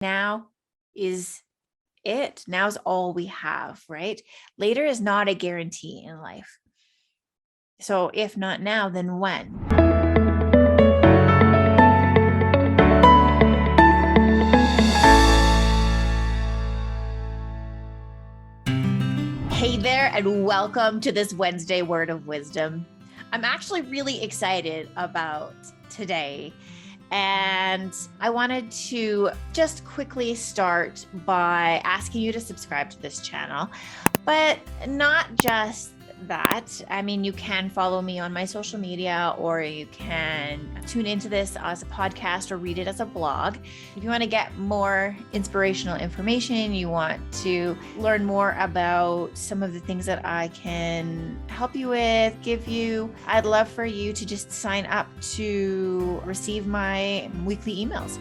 Now is it. Now's all we have, right? Later is not a guarantee in life. So if not now, then when? Hey there, and welcome to this Wednesday Word of Wisdom. I'm actually really excited about today. And I wanted to just quickly start by asking you to subscribe to this channel, but not just that. I mean, you can follow me on my social media, or you can tune into this as a podcast or read it as a blog. If you want to get more inspirational information, you want to learn more about some of the things that I can help you with, give you, I'd love for you to just sign up to receive my weekly emails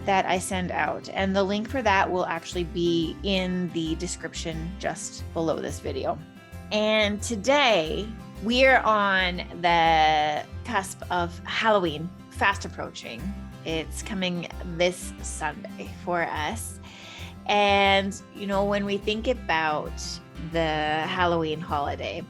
that I send out. And the link for that will actually be in the description just below this video. And today we're on the cusp of Halloween, fast approaching. It's coming this Sunday for us. And, when we think about the Halloween holiday,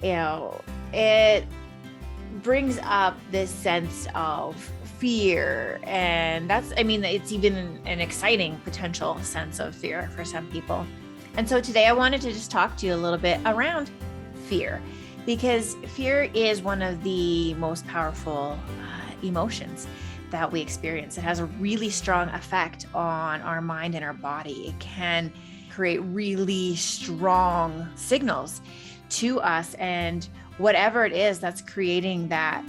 it brings up this sense of fear. And it's even an exciting potential sense of fear for some people. And so today I wanted to just talk to you a little bit around fear, because fear is one of the most powerful emotions that we experience. It has a really strong effect on our mind and our body. It can create really strong signals to us, and whatever it is that's creating that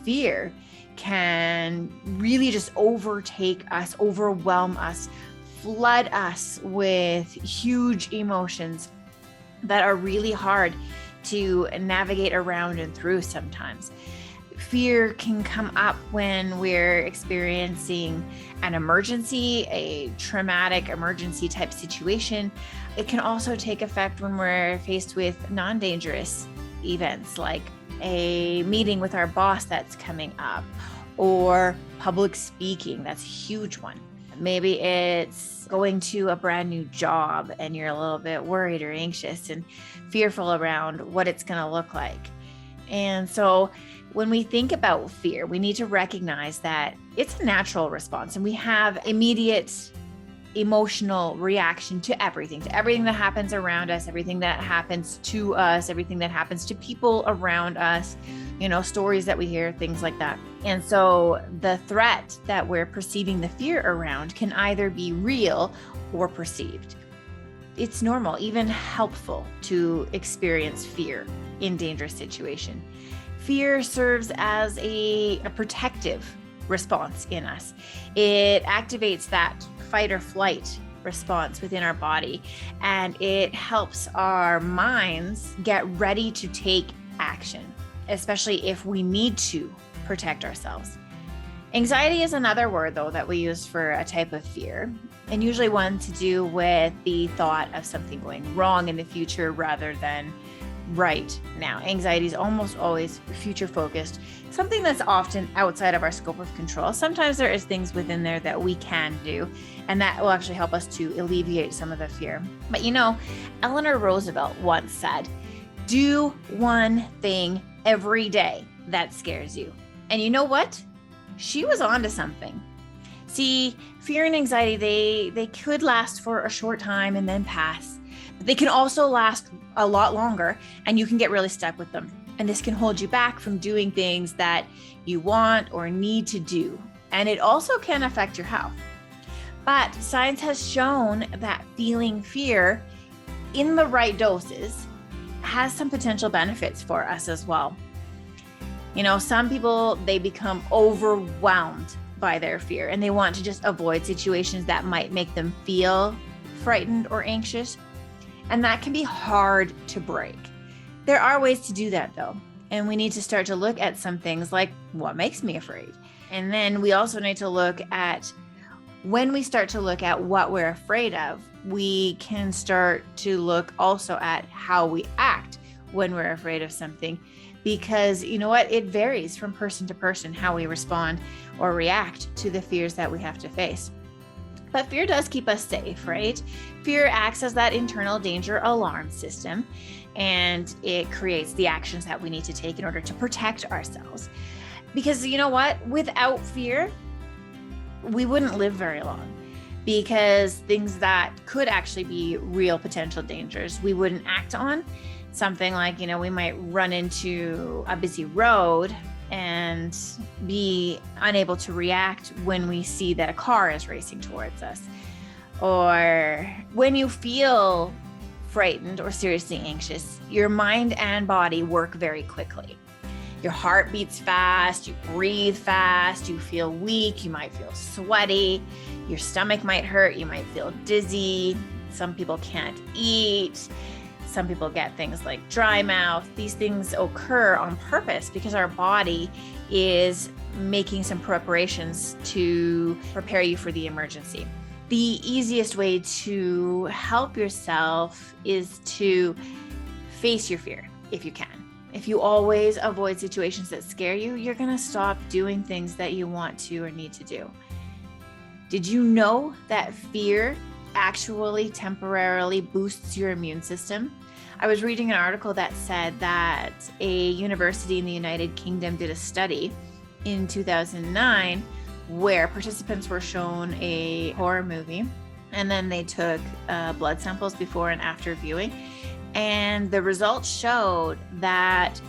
fear can really just overtake us, overwhelm us, flood us with huge emotions that are really hard to navigate around and through sometimes. Fear can come up when we're experiencing an emergency, a traumatic emergency type situation. It can also take effect when we're faced with non-dangerous events, like a meeting with our boss that's coming up, or public speaking. That's a huge one. Maybe it's going to a brand new job and you're a little bit worried or anxious and fearful around what it's going to look like. And so when we think about fear, we need to recognize that it's a natural response, and we have immediate emotional reaction to everything that happens around us, everything that happens to us, everything that happens to people around us, stories that we hear, things like that. And so the threat that we're perceiving the fear around can either be real or perceived. It's normal, even helpful, to experience fear in dangerous situation. Fear serves as a protective response in us. It activates that fight or flight response within our body, and it helps our minds get ready to take action, especially if we need to protect ourselves. Anxiety is another word, though, that we use for a type of fear, and usually one to do with the thought of something going wrong in the future rather than right now. Anxiety is almost always future focused, something that's often outside of our scope of control. Sometimes there is things within there that we can do, and that will actually help us to alleviate some of the fear. But Eleanor Roosevelt once said, "Do one thing every day that scares you." And you know what? She was onto something. See, fear and anxiety, they could last for a short time and then pass. But they can also last a lot longer, and you can get really stuck with them. And this can hold you back from doing things that you want or need to do. And it also can affect your health. But science has shown that feeling fear in the right doses has some potential benefits for us as well. Some people, they become overwhelmed by their fear, and they want to just avoid situations that might make them feel frightened or anxious. And that can be hard to break. There are ways to do that, though. And we need to start to look at some things like, what makes me afraid? And then we also need to look at, when we start to look at what we're afraid of, we can start to look also at how we act when we're afraid of something. Because you know what? It varies from person to person how we respond or react to the fears that we have to face. But fear does keep us safe, right? Fear acts as that internal danger alarm system, and it creates the actions that we need to take in order to protect ourselves. Because you know what? Without fear, we wouldn't live very long, because things that could actually be real potential dangers, we wouldn't act on. Something like, we might run into a busy road and be unable to react when we see that a car is racing towards us. Or when you feel frightened or seriously anxious, your mind and body work very quickly. Your heart beats fast, you breathe fast, you feel weak, you might feel sweaty, your stomach might hurt, you might feel dizzy. Some people can't eat. Some people get things like dry mouth. These things occur on purpose because our body is making some preparations to prepare you for the emergency. The easiest way to help yourself is to face your fear if you can. If you always avoid situations that scare you, you're going to stop doing things that you want to or need to do. Did you know that fear actually temporarily boosts your immune system? I was reading an article that said that a university in the United Kingdom did a study in 2009 where participants were shown a horror movie, and then they took blood samples before and after viewing. And the results showed that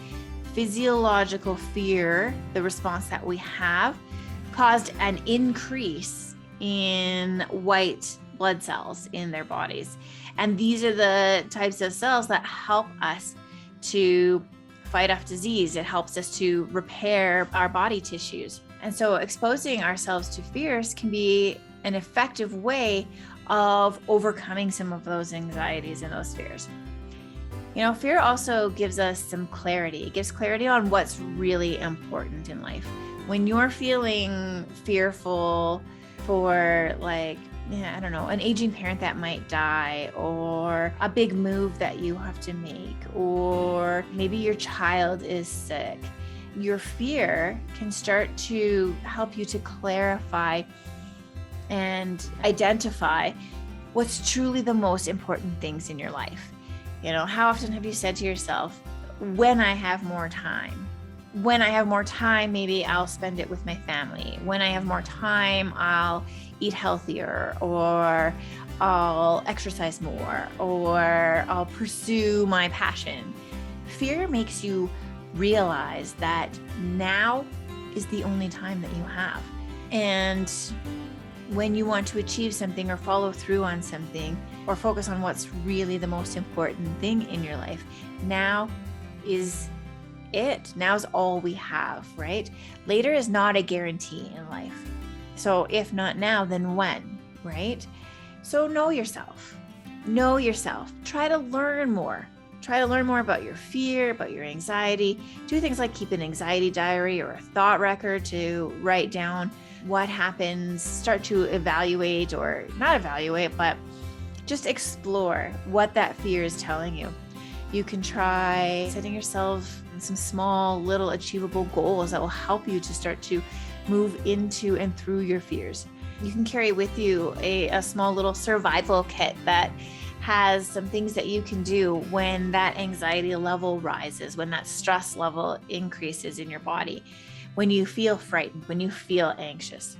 physiological fear, the response that we have, caused an increase in white blood cells in their bodies. And these are the types of cells that help us to fight off disease. It helps us to repair our body tissues. And so exposing ourselves to fears can be an effective way of overcoming some of those anxieties and those fears. Fear also gives us some clarity. It gives clarity on what's really important in life. When you're feeling fearful for an aging parent that might die, or a big move that you have to make, or maybe your child is sick, your fear can start to help you to clarify and identify what's truly the most important things in your life. How often have you said to yourself, when I have more time, maybe I'll spend it with my family. When I have more time, I'll eat healthier, or I'll exercise more, or I'll pursue my passion. Fear makes you realize that now is the only time that you have. And when you want to achieve something or follow through on something or focus on what's really the most important thing in your life, now is it. Now's all we have, right? Later is not a guarantee in life. So if not now, then when, right? So know yourself. Try to learn more. Try to learn more about your fear, about your anxiety. Do things like keep an anxiety diary or a thought record to write down what happens. Start to evaluate, or not evaluate, but just explore what that fear is telling you. You can try setting yourself some small, little achievable goals that will help you to start to move into and through your fears. You can carry with you a small little survival kit that has some things that you can do when that anxiety level rises, when that stress level increases in your body, when you feel frightened, when you feel anxious.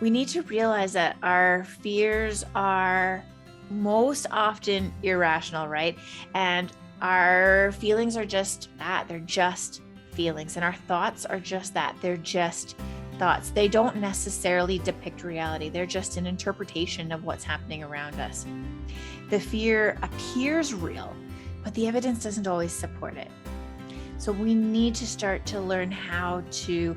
We need to realize that our fears are most often irrational, right? And our feelings are just that. They're just feelings. And our thoughts are just that. They're just thoughts. They don't necessarily depict reality. They're just an interpretation of what's happening around us. The fear appears real, but the evidence doesn't always support it. So we need to start to learn how to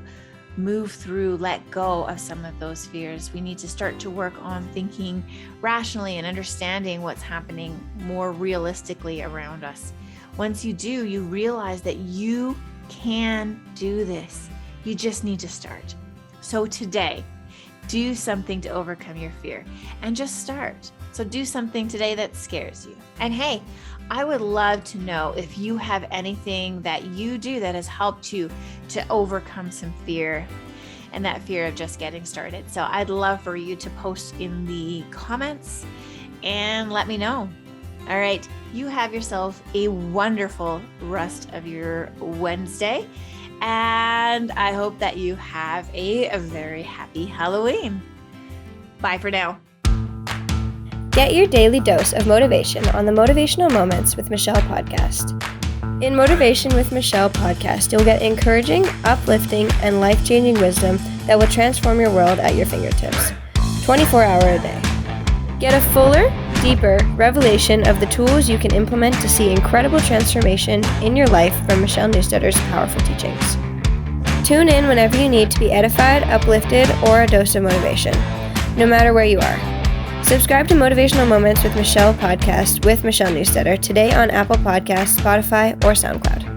move through, let go of some of those fears. We need to start to work on thinking rationally and understanding what's happening more realistically around us. Once you do, you realize that you can do this. You just need to start. So today, do something to overcome your fear and just start. So do something today that scares you. And hey, I would love to know if you have anything that you do that has helped you to overcome some fear. and that fear of just getting started. So I'd love for you to post in the comments and let me know. All right, you have yourself a wonderful rest of your Wednesday, and I hope that you have a very happy Halloween. Bye for now. Get your daily dose of motivation on the Motivational Moments with Michelle podcast. In Motivation with Michelle podcast, you'll get encouraging, uplifting, and life-changing wisdom that will transform your world at your fingertips, 24 hours a day. Get a fuller, deeper revelation of the tools you can implement to see incredible transformation in your life from Michelle Newstedter's powerful teachings. Tune in whenever you need to be edified, uplifted, or a dose of motivation, no matter where you are. Subscribe to Motivational Moments with Michelle podcast with Michelle Newstedter today on Apple Podcasts, Spotify, or SoundCloud.